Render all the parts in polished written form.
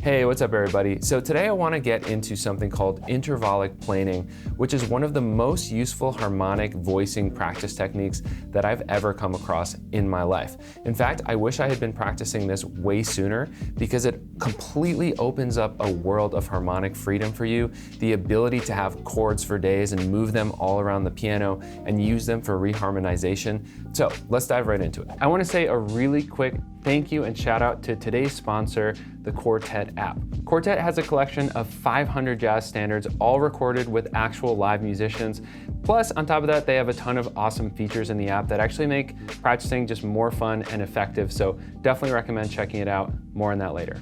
Hey, what's up everybody? So today I want to get into something called intervallic planing, which is one of the most useful harmonic voicing practice techniques that I've ever come across in my life. In fact, I wish I had been practicing this way sooner because it completely opens up a world of harmonic freedom for you, the ability to have chords for days and move them all around the piano and use them for reharmonization. So let's dive right into it. I want to say a really quick thank you and shout out to today's sponsor, the Quartet app. Quartet has a collection of 500 jazz standards, all recorded with actual live musicians. Plus, on top of that, they have a ton of awesome features in the app that actually make practicing just more fun and effective. So definitely recommend checking it out. More on that later.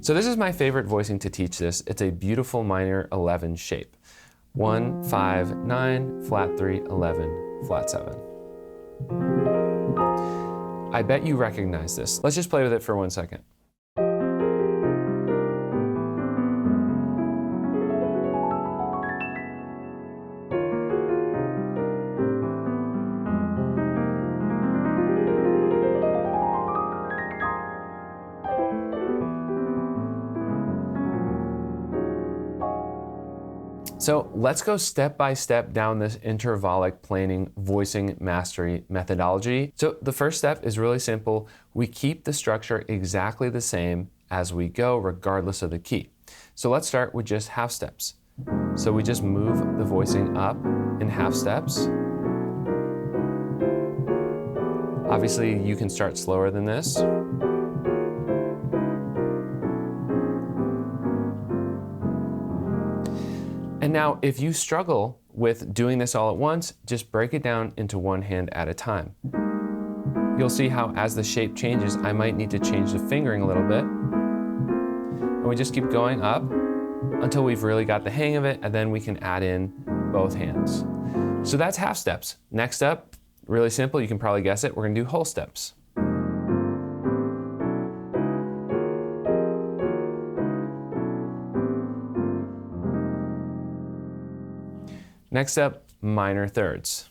So this is my favorite voicing to teach this. It's a beautiful minor 11 shape. 1, 5, 9, flat 3, 11, flat 7. I bet you recognize this. Let's just play with it for 1 second. So let's go step by step down this intervallic planing voicing mastery methodology. So the first step is really simple. We keep the structure exactly the same as we go, regardless of the key. So let's start with just half steps. So we just move the voicing up in half steps. Obviously, you can start slower than this. And now, if you struggle with doing this all at once, just break it down into one hand at a time. You'll see how as the shape changes, I might need to change the fingering a little bit. And we just keep going up until we've really got the hang of it, and then we can add in both hands. So that's half steps. Next up, really simple, you can probably guess it, we're gonna do whole steps. Next up, minor thirds.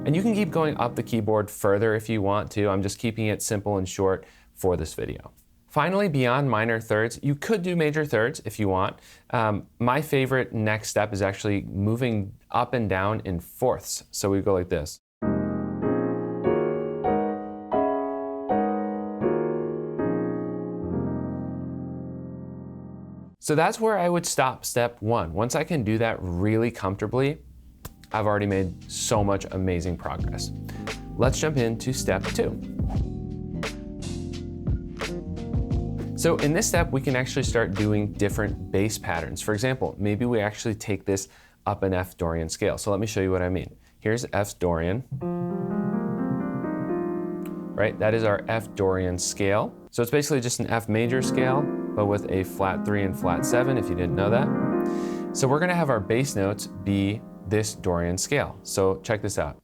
And you can keep going up the keyboard further if you want to. I'm just keeping it simple and short for this video. Finally, beyond minor thirds, you could do major thirds if you want. My favorite next step is actually moving up and down in fourths. So we go like this. So that's where I would stop step one. Once I can do that really comfortably, I've already made so much amazing progress. Let's jump into step two. So in this step, we can actually start doing different bass patterns. For example, maybe we actually take this up an F Dorian scale. So let me show you what I mean. Here's F Dorian, right? That is our F Dorian scale. So it's basically just an F major scale, but with a flat 3 and flat 7, if you didn't know that. So we're gonna have our bass notes be this Dorian scale. So check this out.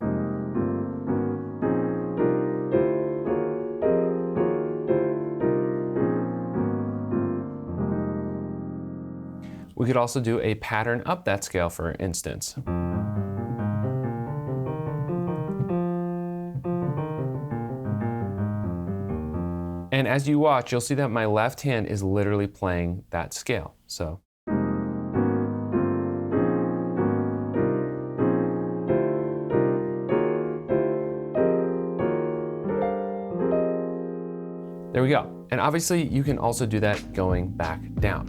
We could also do a pattern up that scale, for instance. And as you watch, you'll see that my left hand is literally playing that scale. So. There we go. And obviously you can also do that going back down.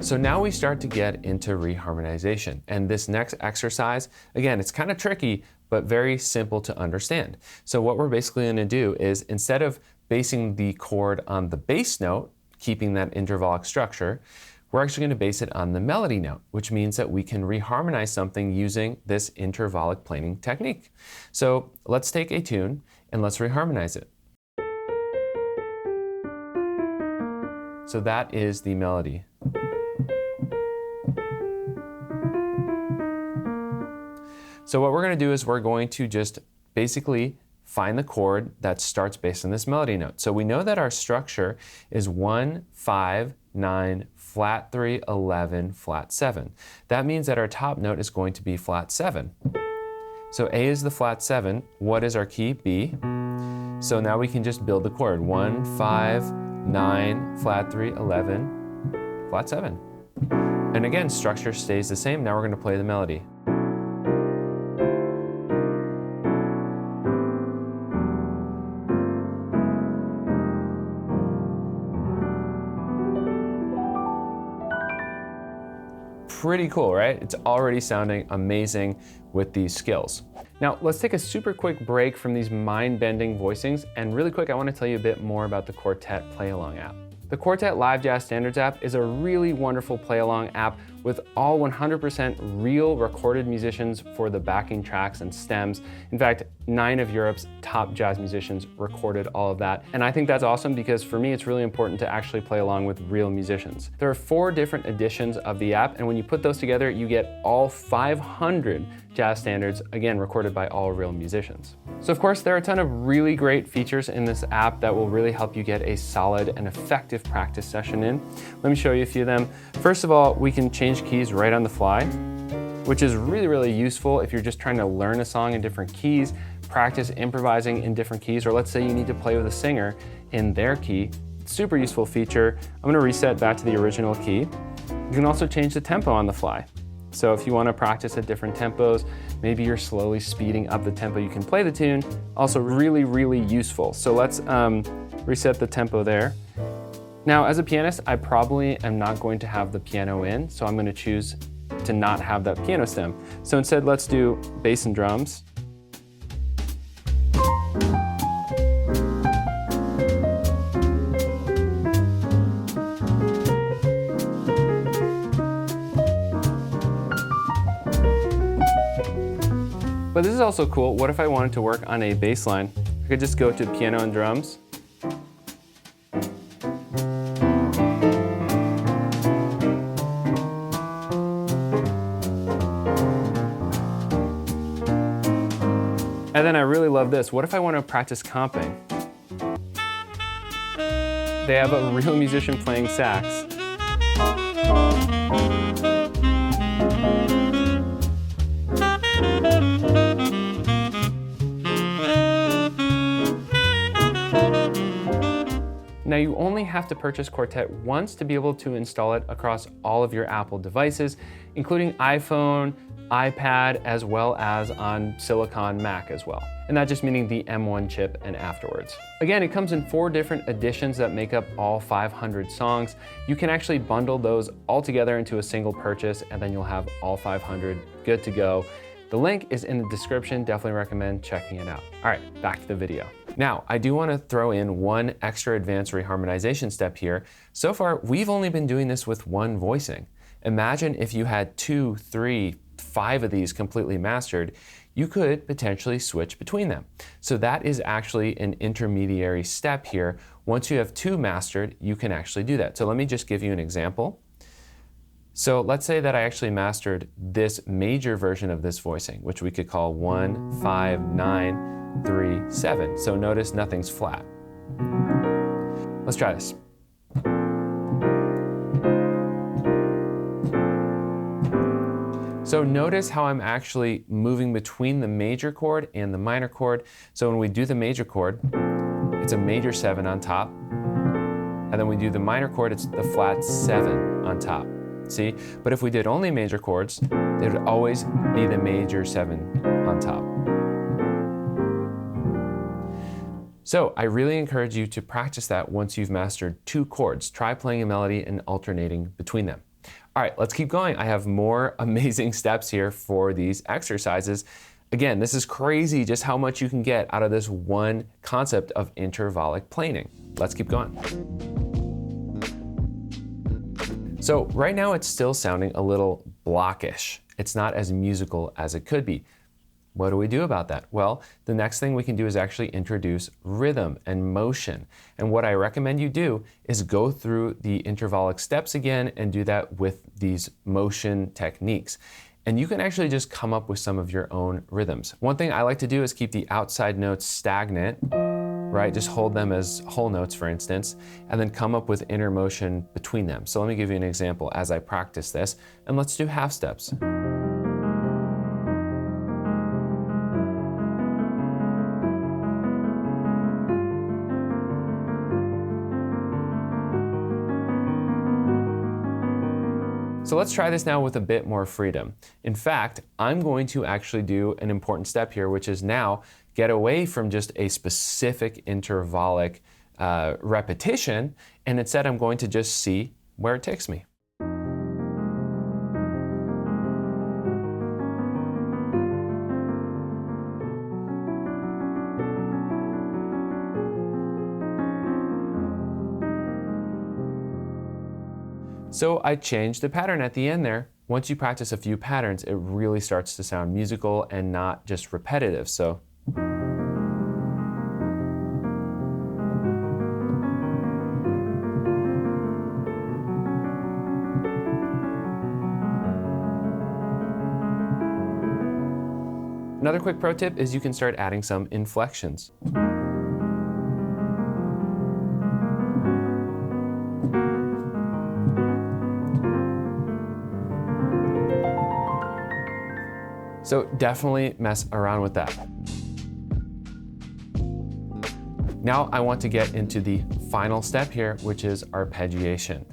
So now we start to get into reharmonization. And this next exercise, again, it's kind of tricky, but very simple to understand. So what we're basically gonna do is instead of basing the chord on the bass note, keeping that intervallic structure, we're actually gonna base it on the melody note, which means that we can reharmonize something using this intervallic planing technique. So let's take a tune and let's reharmonize it. So that is the melody. So what we're going to do is we're going to just basically find the chord that starts based on this melody note. So we know that our structure is 1, 5, 9, flat 3, 11, flat 7. That means that our top note is going to be flat 7. So A is the flat 7. What is our key? B. So now we can just build the chord. 1, 5, 9, flat 3, 11, flat 7. And again, structure stays the same. Now we're going to play the melody. Pretty cool, right? It's already sounding amazing with these skills. Now, let's take a super quick break from these mind-bending voicings, and really quick, I want to tell you a bit more about the Quartet Play-Along app. The Quartet Live Jazz Standards app is a really wonderful play-along app with all 100% real recorded musicians for the backing tracks and stems. In fact, 9 of Europe's top jazz musicians recorded all of that. And I think that's awesome because for me, it's really important to actually play along with real musicians. There are 4 different editions of the app, and when you put those together, you get all 500 jazz standards, again, recorded by all real musicians. So of course, there are a ton of really great features in this app that will really help you get a solid and effective practice session in. Let me show you a few of them. First of all, we can change keys right on the fly, which is really, really useful if you're just trying to learn a song in different keys, practice improvising in different keys, or let's say you need to play with a singer in their key. Super useful feature. I'm gonna reset back to the original key. You can also change the tempo on the fly. So if you want to practice at different tempos, maybe you're slowly speeding up the tempo, you can play the tune. Also really, really useful. So let's reset the tempo there. Now, as a pianist, I probably am not going to have the piano in, so I'm going to choose to not have that piano stem. So instead, let's do bass and drums. But this is also cool. What if I wanted to work on a bass line? I could just go to piano and drums. And then I really love this. What if I want to practice comping? They have a real musician playing sax. Now you only have to purchase Quartet once to be able to install it across all of your Apple devices, including iPhone, iPad, as well as on Silicon Mac as well. And that just meaning the M1 chip and afterwards. Again, it comes in 4 different editions that make up all 500 songs. You can actually bundle those all together into a single purchase, and then you'll have all 500 good to go. The link is in the description. Definitely recommend checking it out. All right, back to the video. Now, I do want to throw in one extra advanced reharmonization step here. So far, we've only been doing this with one voicing. Imagine if you had 2, 3, 5 of these completely mastered, you could potentially switch between them. So that is actually an intermediary step here. Once you have 2 mastered, you can actually do that. So let me just give you an example. So let's say that I actually mastered this major version of this voicing, which we could call 1, 5, 9, 3, 7. So notice nothing's flat. Let's try this. So notice how I'm actually moving between the major chord and the minor chord. So when we do the major chord, it's a major 7 on top. And then we do the minor chord, it's the flat 7 on top. See? But if we did only major chords, it would always be the major 7 on top. So I really encourage you to practice that once you've mastered 2 chords. Try playing a melody and alternating between them. All right, let's keep going. I have more amazing steps here for these exercises. Again, this is crazy just how much you can get out of this one concept of intervallic planing. Let's keep going. So right now it's still sounding a little blockish. It's not as musical as it could be. What do we do about that? Well, the next thing we can do is actually introduce rhythm and motion. And what I recommend you do is go through the intervallic steps again and do that with these motion techniques. And you can actually just come up with some of your own rhythms. One thing I like to do is keep the outside notes stagnant right? Just hold them as whole notes, for instance, and then come up with inner motion between them. So let me give you an example as I practice this, and let's do half steps. So let's try this now with a bit more freedom. In fact, I'm going to actually do an important step here, which is now get away from just a specific intervallic repetition, and instead I'm going to just see where it takes me. So I changed the pattern at the end there. Once you practice a few patterns, it really starts to sound musical and not just repetitive. So another quick pro tip is you can start adding some inflections. So definitely mess around with that. Now I want to get into the final step here, which is arpeggiation.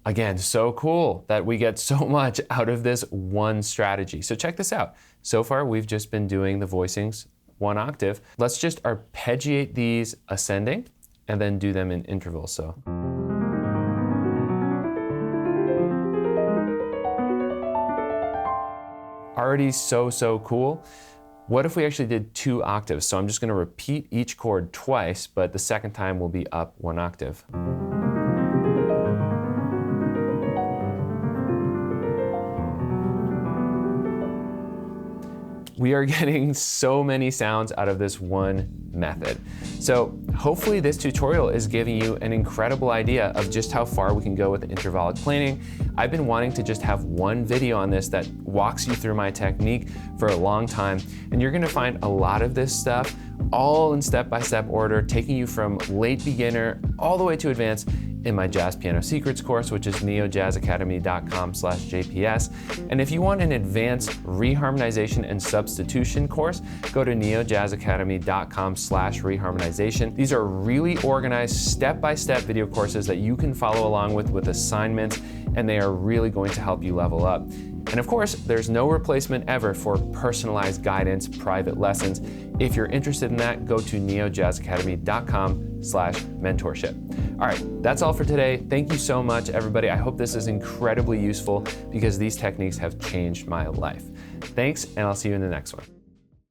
Again, so cool that we get so much out of this one strategy. So check this out. So far, we've just been doing the voicings 1 octave. Let's just arpeggiate these ascending and then do them in intervals. So. Already so cool. What if we actually did 2 octaves? So I'm just going to repeat each chord twice, but the second time will be up 1 octave. We are getting so many sounds out of this one method. So hopefully this tutorial is giving you an incredible idea of just how far we can go with intervallic planing. I've been wanting to just have one video on this that walks you through my technique for a long time, and you're gonna find a lot of this stuff all in step-by-step order, taking you from late beginner all the way to advanced in my Jazz Piano Secrets course, which is neojazzacademy.com/JPS. And if you want an advanced reharmonization and substitution course, go to neojazzacademy.com/reharmonization. These are really organized step-by-step video courses that you can follow along with assignments, and they are really going to help you level up. And of course, there's no replacement ever for personalized guidance, private lessons. If you're interested in that, go to neojazzacademy.com/mentorship. All right, that's all for today. Thank you so much, everybody. I hope this is incredibly useful because these techniques have changed my life. Thanks, and I'll see you in the next one.